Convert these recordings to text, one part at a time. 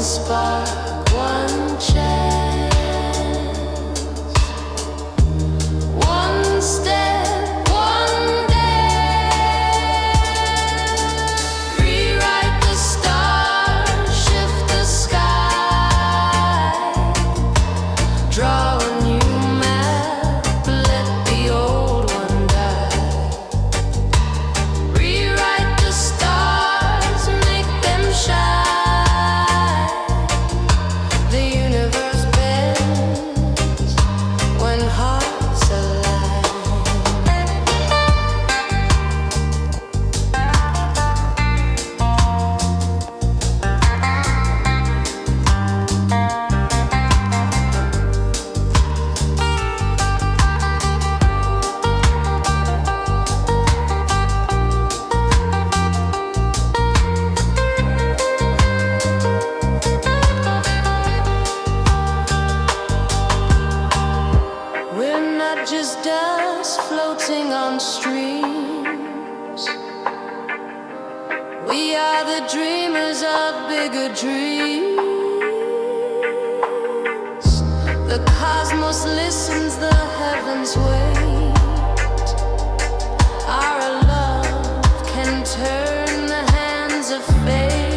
spark, one chance, one step, one day. Rewrite the stars, shift the sky, draw a new map, let the old one die. Rewrite the stars, make them shine. The universe bends when hearts align. We're not just dust floating on streams. We are the dreamers of bigger dreams. The cosmos listens, the heavens wait. Our love can turn the hands of fate.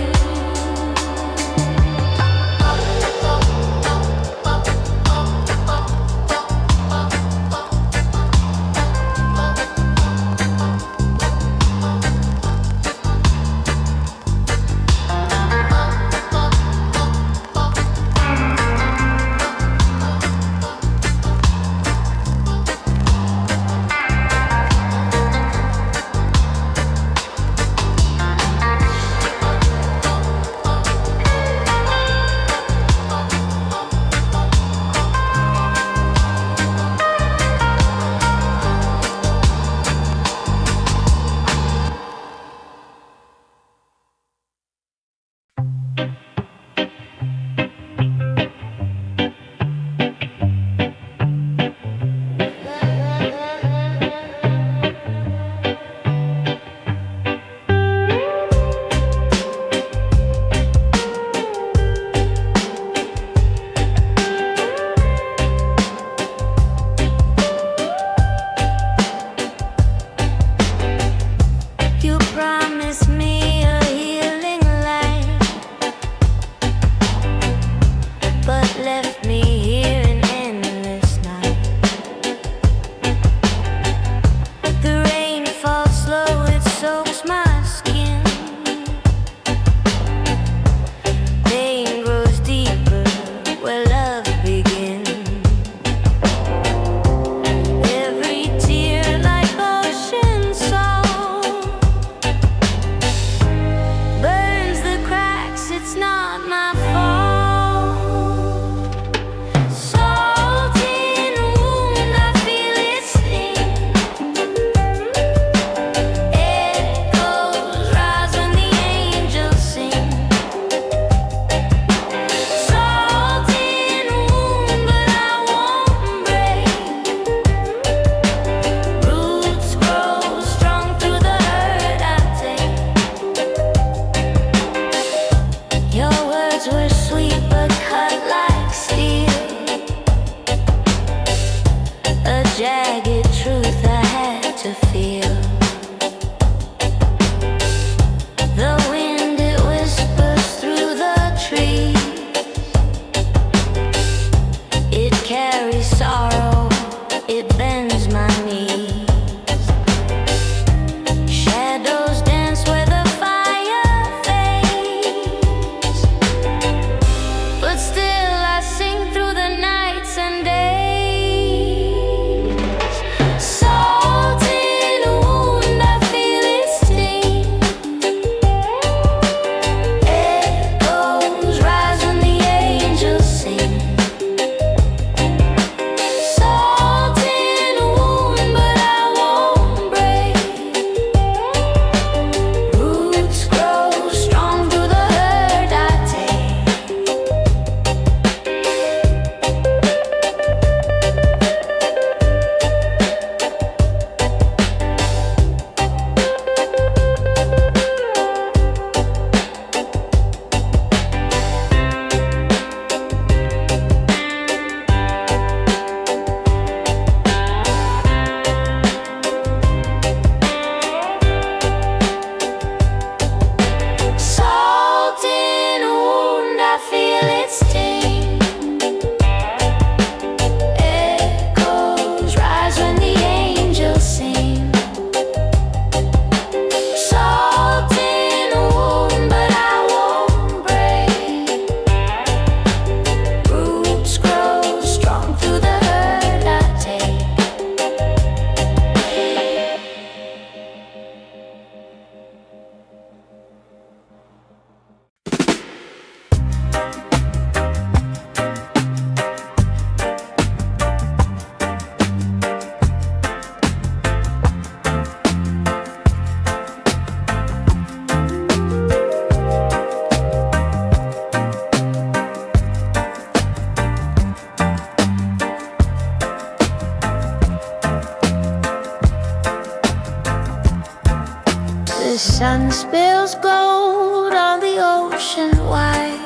spills gold on the ocean wide.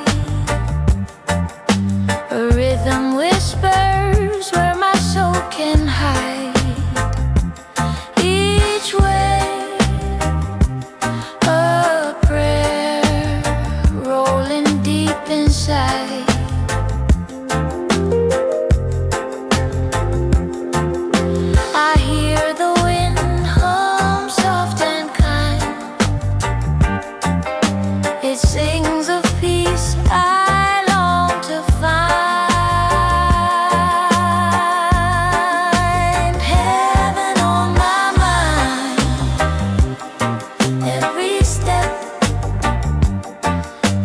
A rhythm whispers where my soul can hide. Each wave a prayer rolling deep inside. I hear the wind hum soft and kind. It sings of peace I long to find. Heaven on my mind, every step,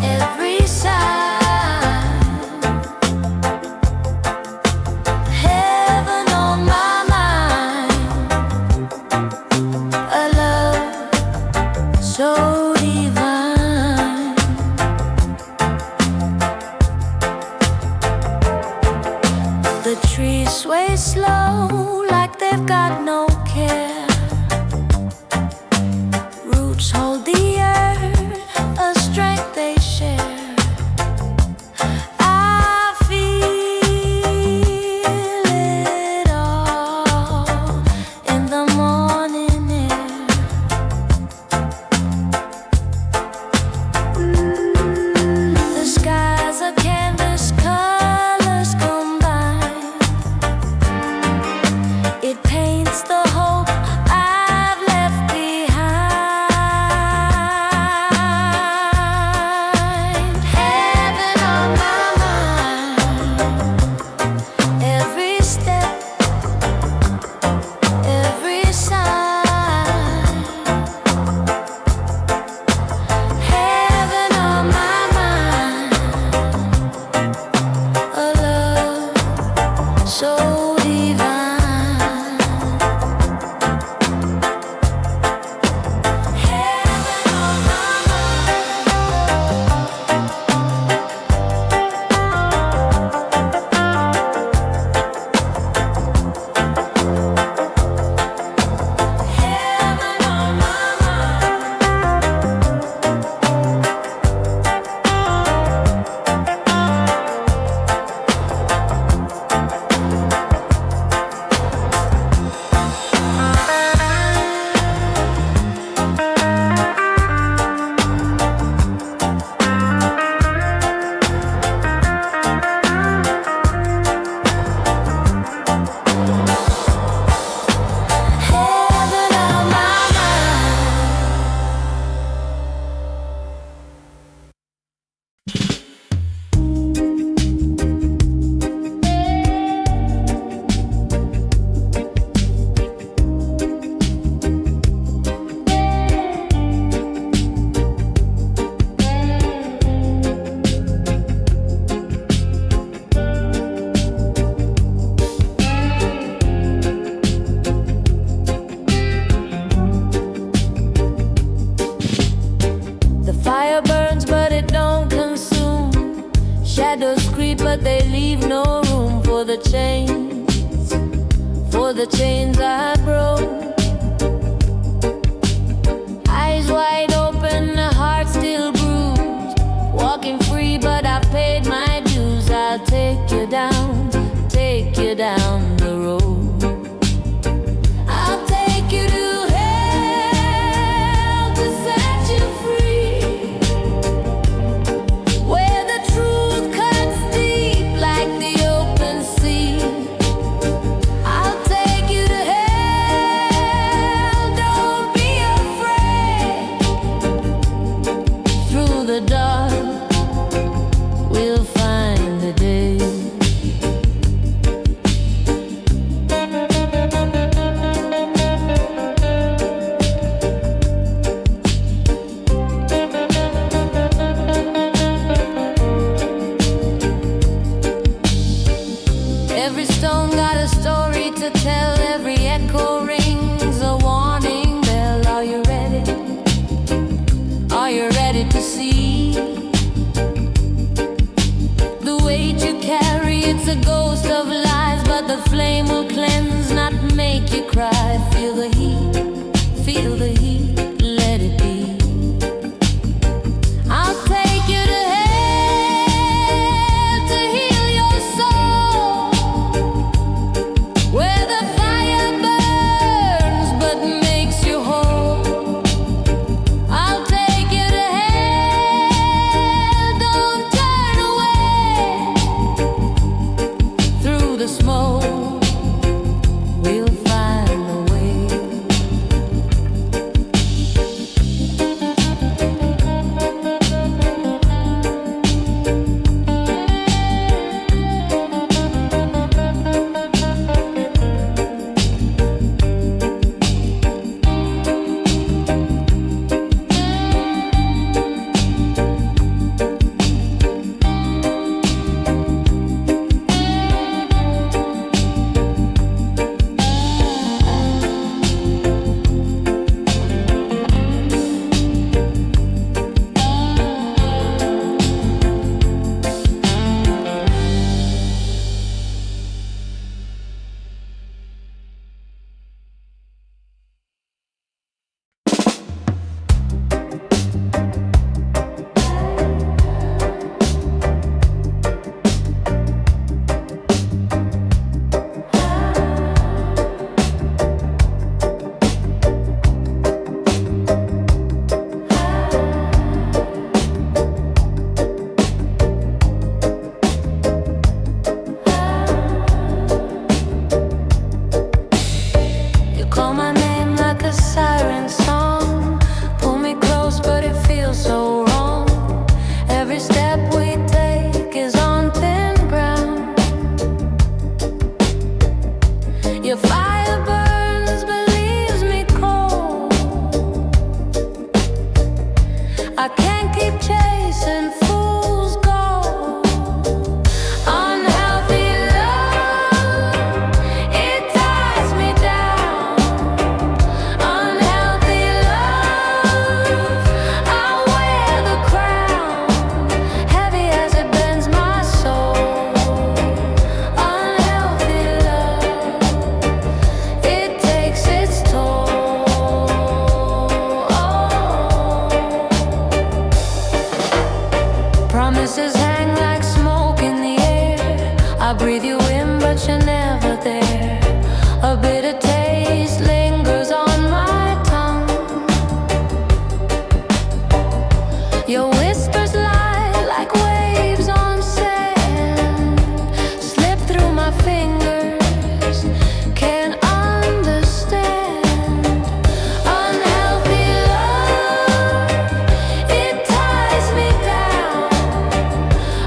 every sigh. Heaven on my mind, a love so divine. The trees sway slow like they've got no care. Roots hold the earth, a strength they share. I feel it all in the morning air. The skies are canvas, colors combine. It paints the hope I've left behind. Heaven on my mind, every step, every sign. Heaven on my mind, a love so divine. Heaven on my Heaven on my Heaven on my The fire burns but it don't consume. Shadows creep but they leave no room for the chains, for the chains I broke. Eyes wide open, heart still bruised. Walking free but I've paid my dues. I'll take you down the road. I'll take you to hell to set you free, where the truth cuts deep like the open sea. I'll take you to hell, don't be afraid. Through the dark, we'll find the day. Every stone got a story to tell. Every echo rings a warning bell. Are you ready? Are you ready to see the weight you carry? It's a ghost of lies, but the flame will cleanse, not make you cry. Feel the heat, let it be. Promises hang like smoke in the air. I breathe you in, but you're never there. A bitter taste lingers on my tongue. Your whispers lie like waves on sand, slip through my fingers, can't understand. Unhealthy love, it ties me down.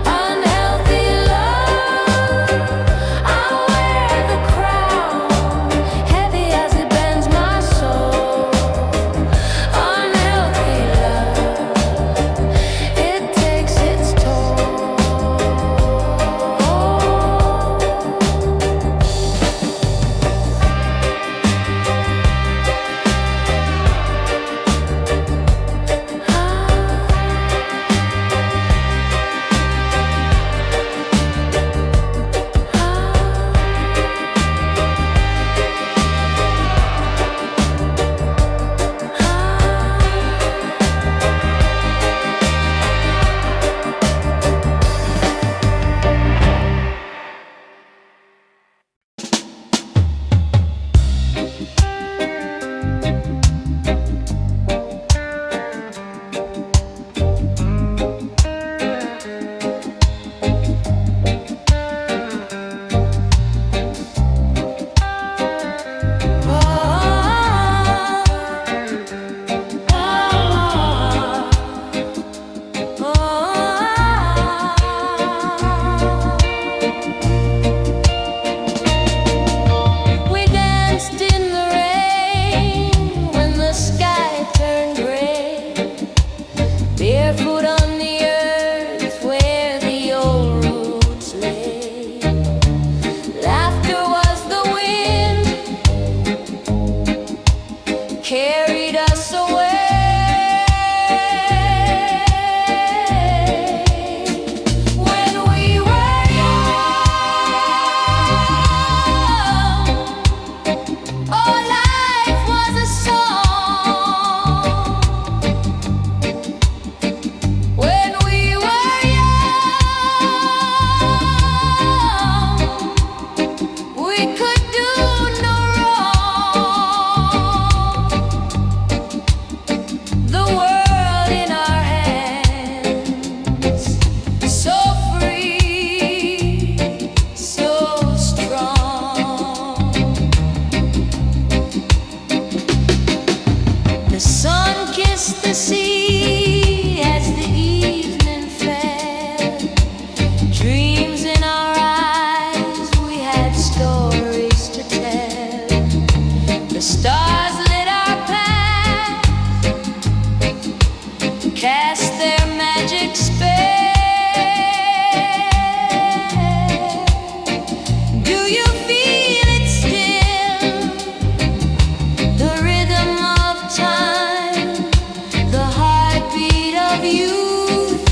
Unhealthy love, I wear the crown, heavy as it bends my soul. Unhealthy love, it takes its toll. We danced in the rain when the sky turned gray, barefoot on the earth where the old roots lay. Laughter was the wind, carried us away. When we were young, oh, life was a song. When we were young, we could do no wrong. The world in our hands, so free, so strong. The sun kissed the sea as the evening fell. Dreams in our eyes, we had stories to tell. The stars lit our path, cast their magic spell. Do you feel it still? The rhythm of time, the heartbeat of youth,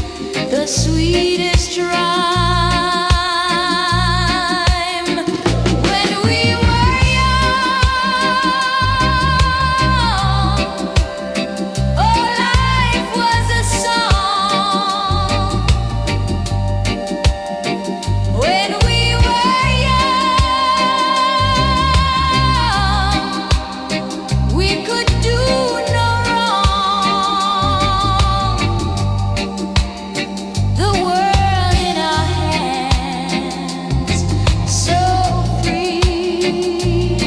the sweetest rhyme. When we were young, oh, life was a song. When we were young, we could do no wrong. The world in our hands, so free,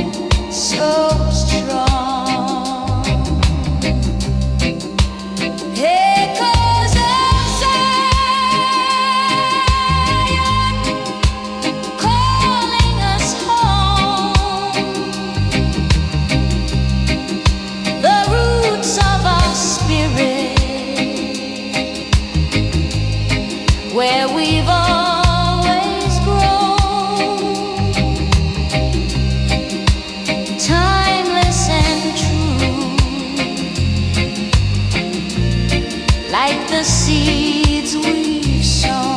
so strong. Echoes of Zion, calling us home. The roots of our spirit, where we've always grown, timeless and true, like the seeds we've sown.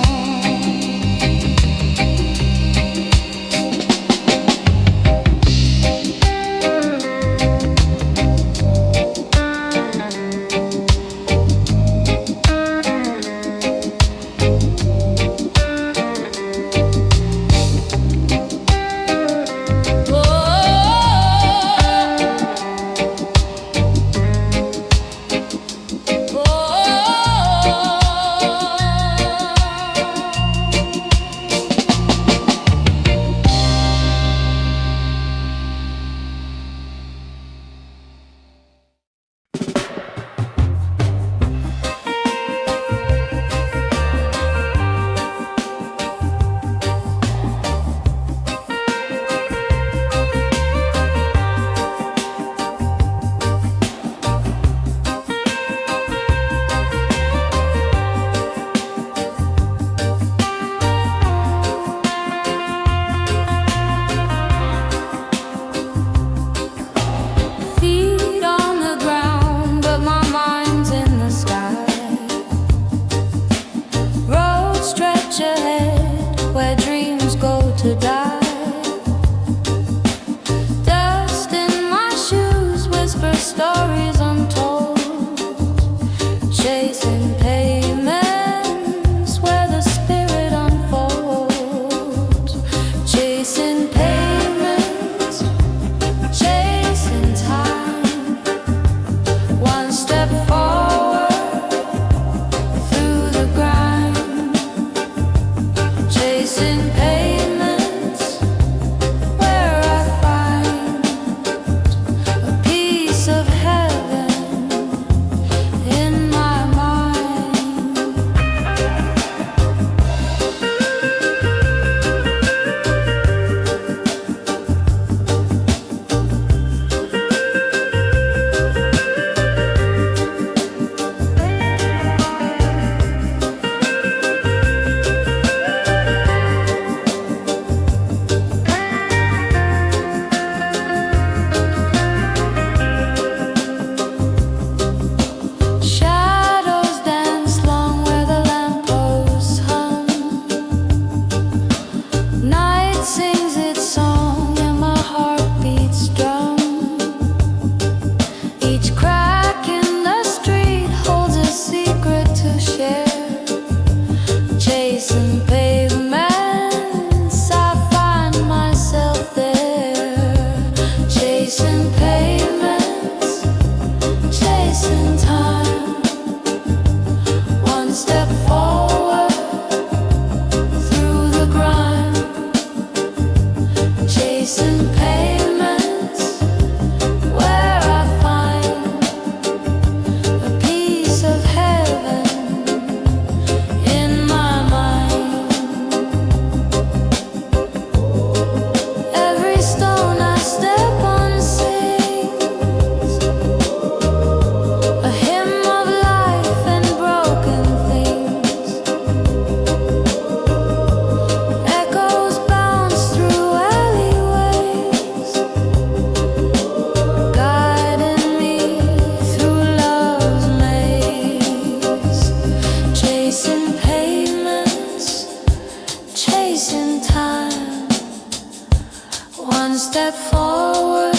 step forward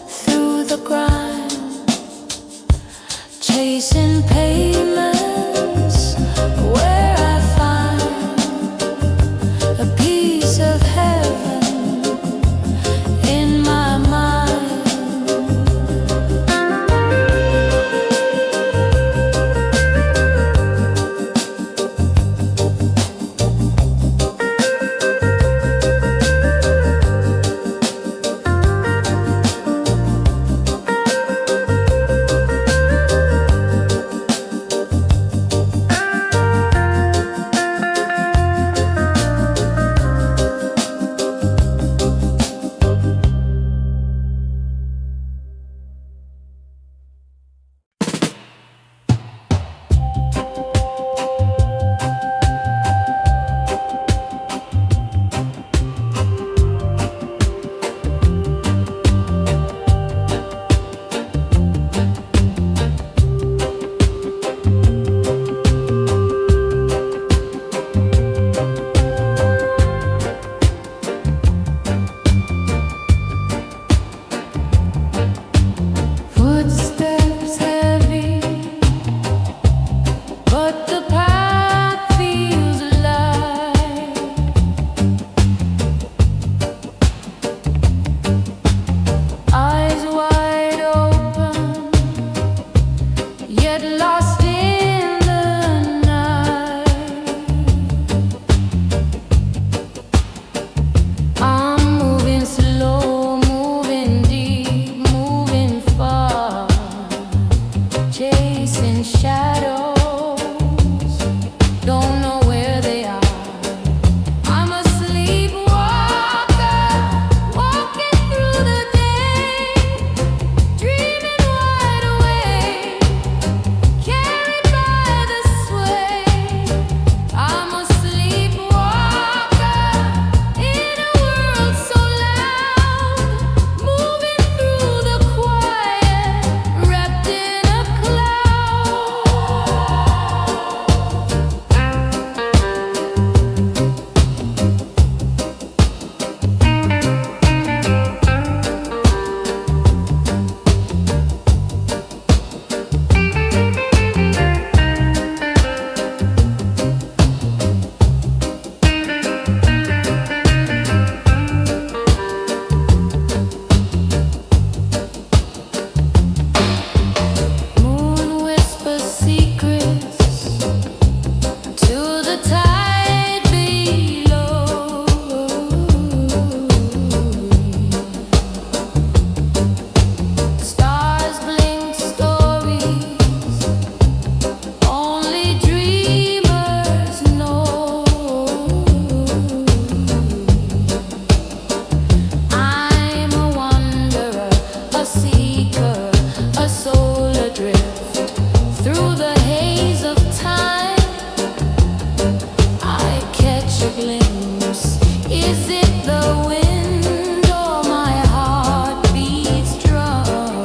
through the grind, chasing pavements where I find a piece of heaven in my mind. Footsteps heavy, but the path feels light. Eyes wide open, yet lost in the night. I'm moving slow, moving deep, moving far, chasing shadows, don't know where they are. I'm a sleepwalker, walking through the day, dreaming wide awake, carried by the sway. I'm a sleepwalker in a world so loud, moving through the quiet, wrapped in a moon whispers secrets to the tide below. Stars blink stories only dreamers know. I'm a wanderer, a seeker, a soul adrift through the haze of time. I catch a glimpse. Is it the wind or my heart beats drum,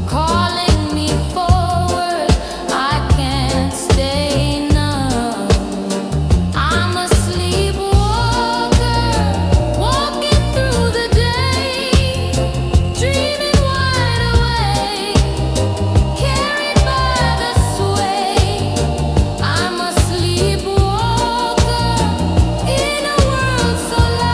calling me forward? I can't stay numb. I'm a sleepwalker, walking through the day, dreaming wide awake, carried by the sway. I'm a sleepwalker in a world so loud,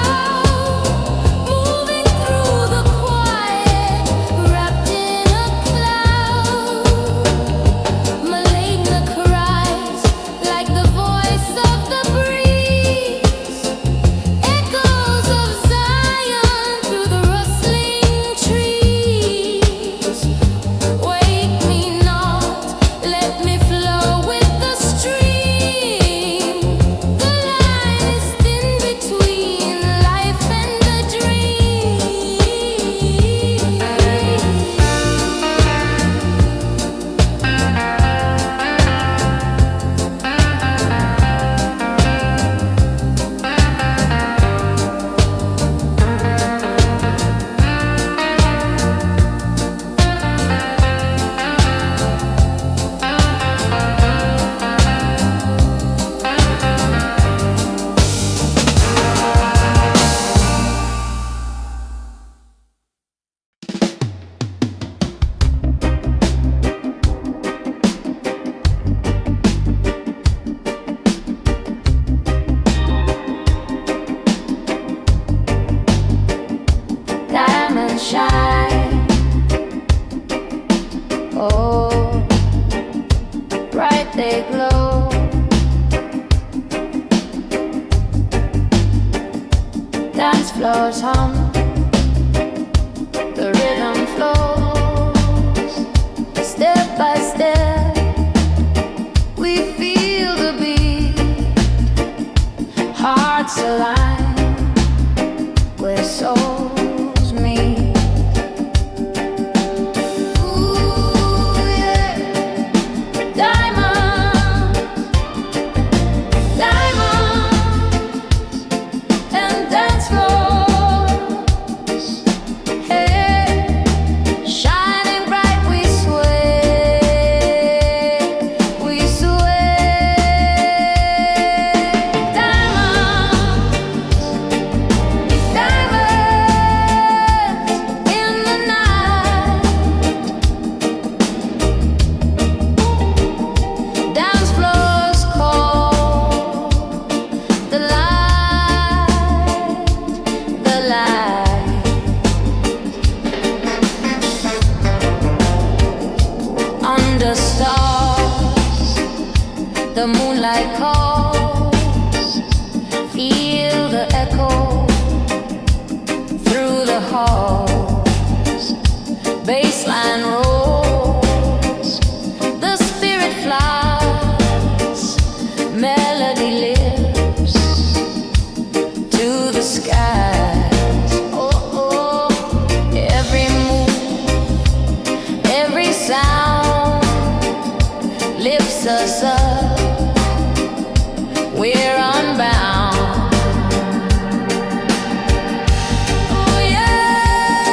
floors hum, the rhythm flows. Step by step, we feel the beat. Hearts align where souls meet. Ooh, yeah. Diamonds, diamonds, and dance floors. Hey, shining bright, we sway, we sway. Diamonds, diamonds in the night. Dance floors call, the light, the light. Under stars, the moonlight calls. Feel the echo through the halls. Baseline rolls, the spirit flies. Melody lives to the skies. Oh, oh, every move, every sound lifts us up. We're unbound. Oh yeah,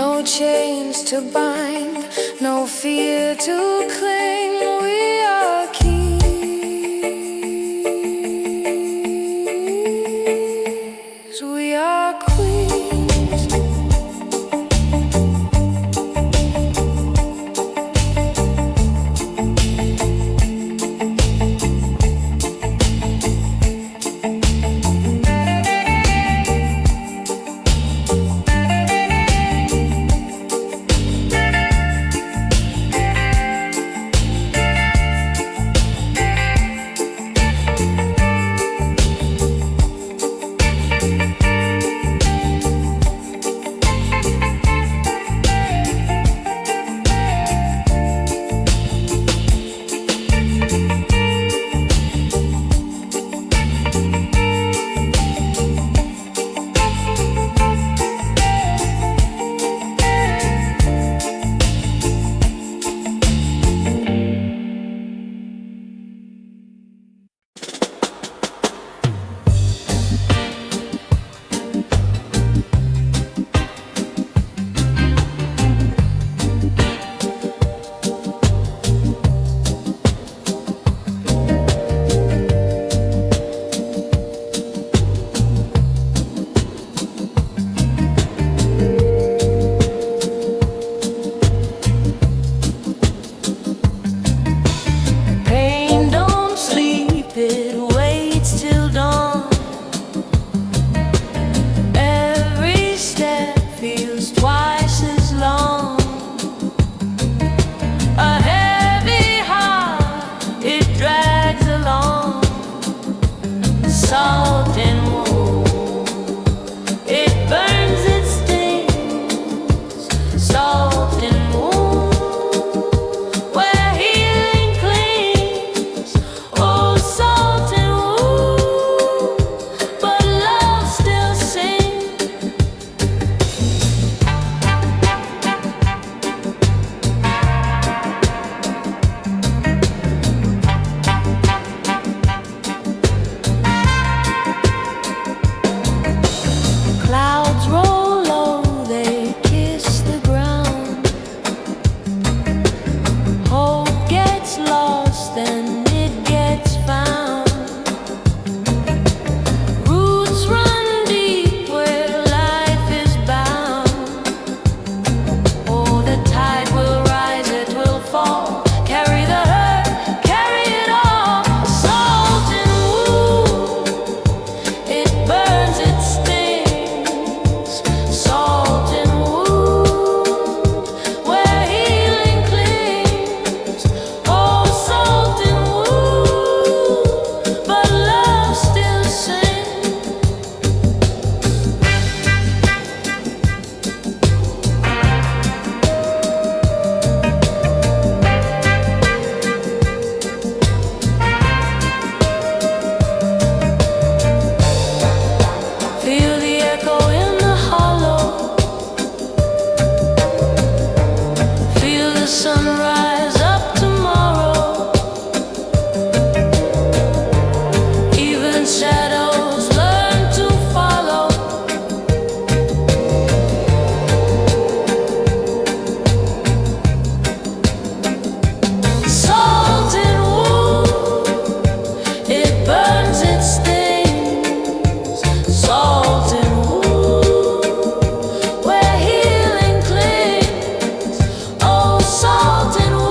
No chains to bind, no fear to claim. We are keys, we are queens. Salt and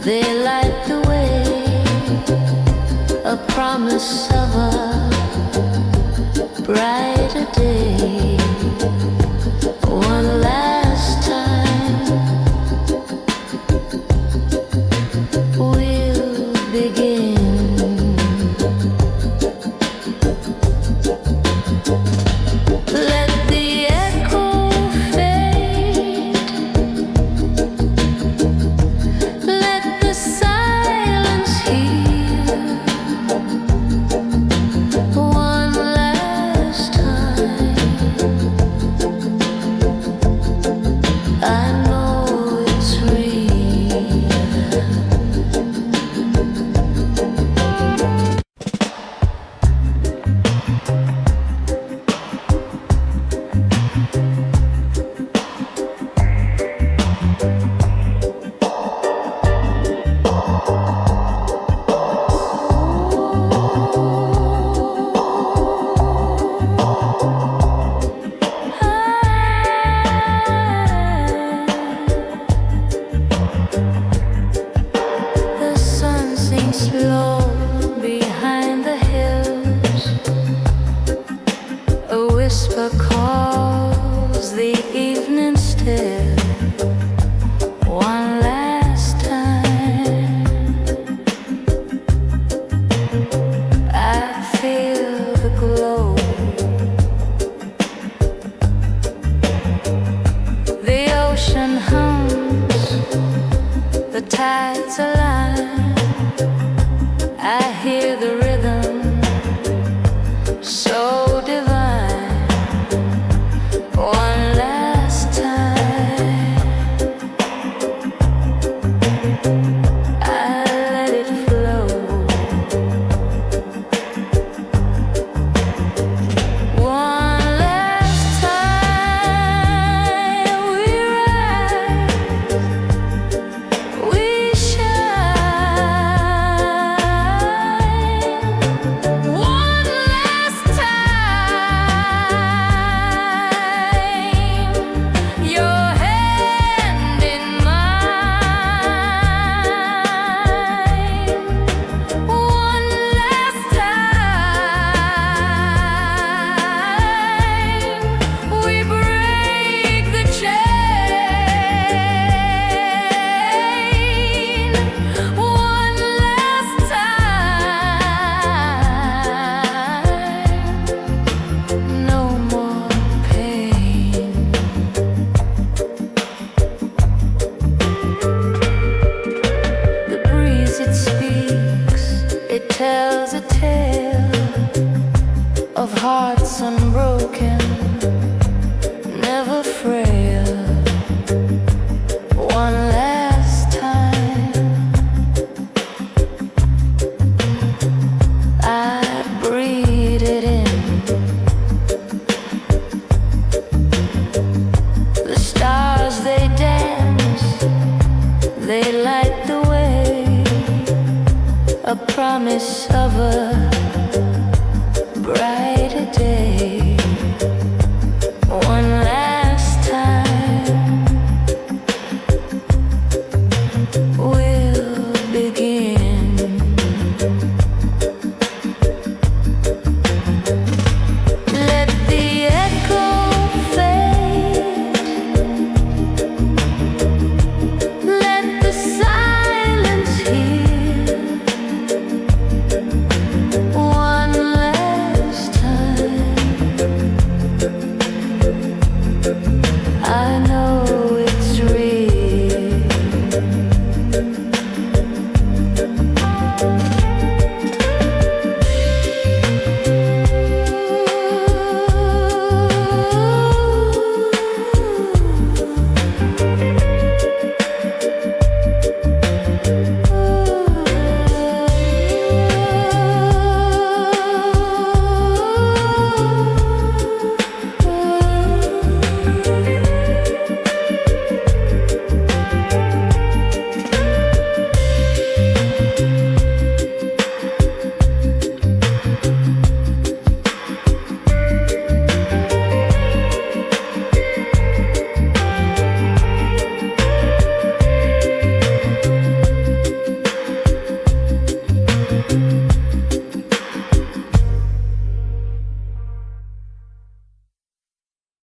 they light the way, a promise of a brighter day. One last time we'll begin. Let the echo fade, let the silence heal. One last time, I know it's real. The sun sinks low behind the hills. A whisper calls the evening still. One last time, I feel the glow. The ocean hums, the tides align. I hear the rhythm, so divine. One last time, I let it flow. One last time we rise, we shine. One last time, your hand in mine. One last time, we break the chain. One last time, no more pain. The breeze, it speaks, it tells a tale of hearts unbroken, never frail. One last time, I breathe it in. The stars, they dance, they light the way, a promise of a